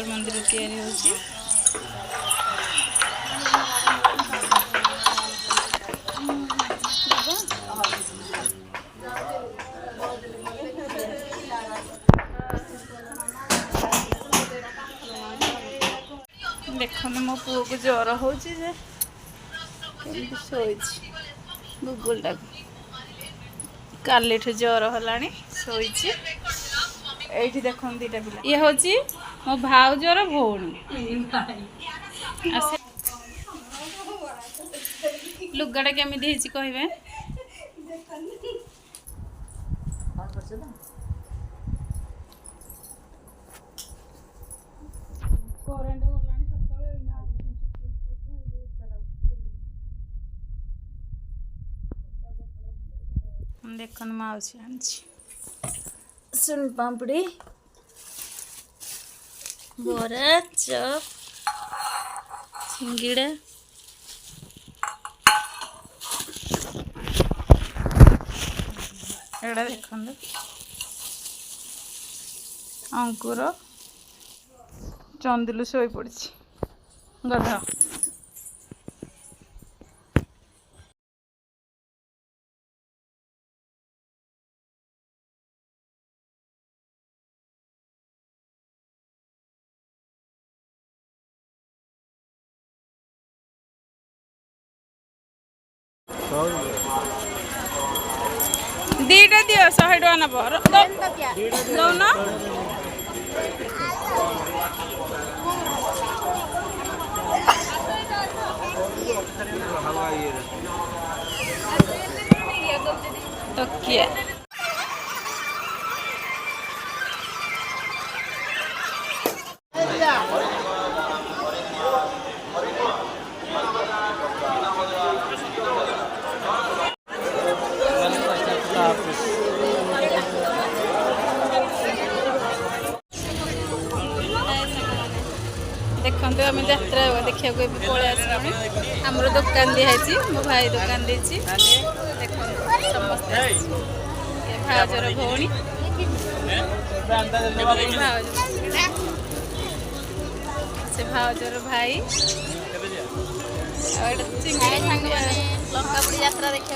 लिंगेश्वर मंदिर तैयारी होची। देखो मो पुओ को ज्वर हो गुगुल टाक काली ज्वर है शोची ये देख दीटा पिला ये हूँ मो भाउजर भौणी लुगाटा केमी कहे देख माउसी सुन पापड़ी बोरा चप सिंगिड़ा एड़ा देख अंकुर चंदुलू शोई पड़ी गधा दीटा दियो 100 टका नब दौन तकिया देखते आम यात्रा देखा पलि आस आमर दुकान दिखाई मो भाई दुकान देती समस्ते भाजर भौणी से भाजर भाई लंकापुरी यात्रा देखा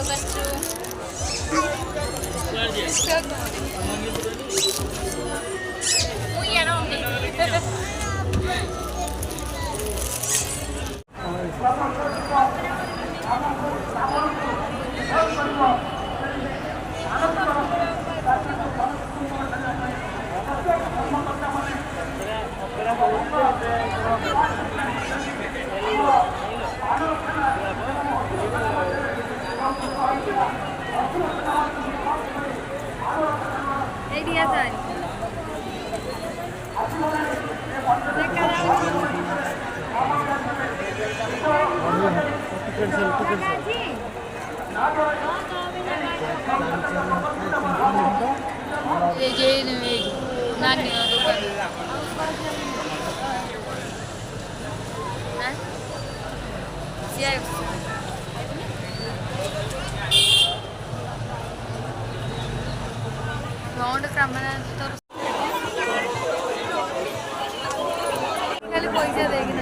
पैसा देगी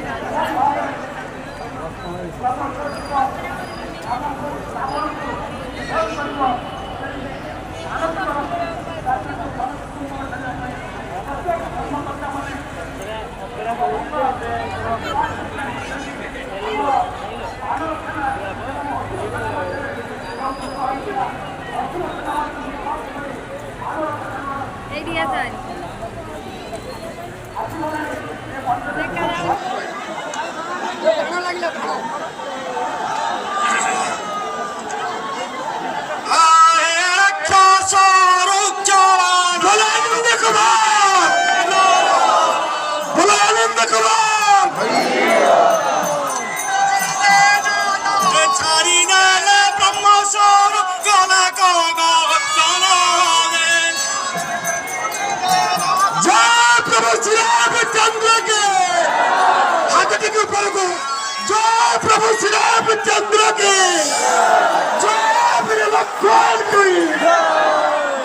प्रभु श्री रामचंद्र की जय मेरे लक्ष्मण की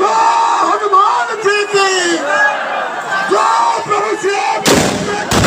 जय हनुमान जी की जय प्रभु श्री रामचंद्र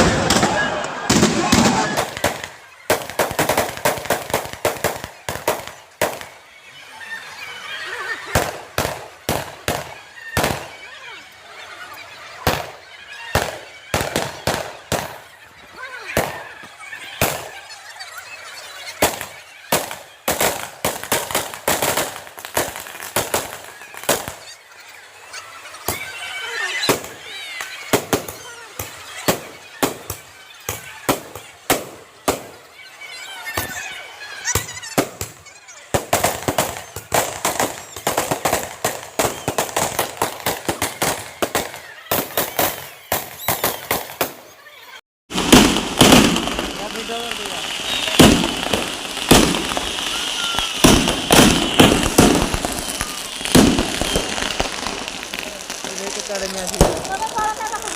में आसी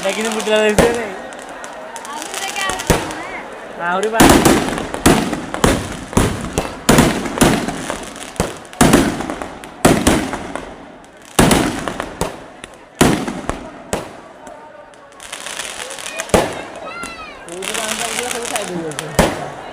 लेकिन बुटला देखते नहीं आहुरी बात कोई भी काम करके सब साइड हो जाते हैं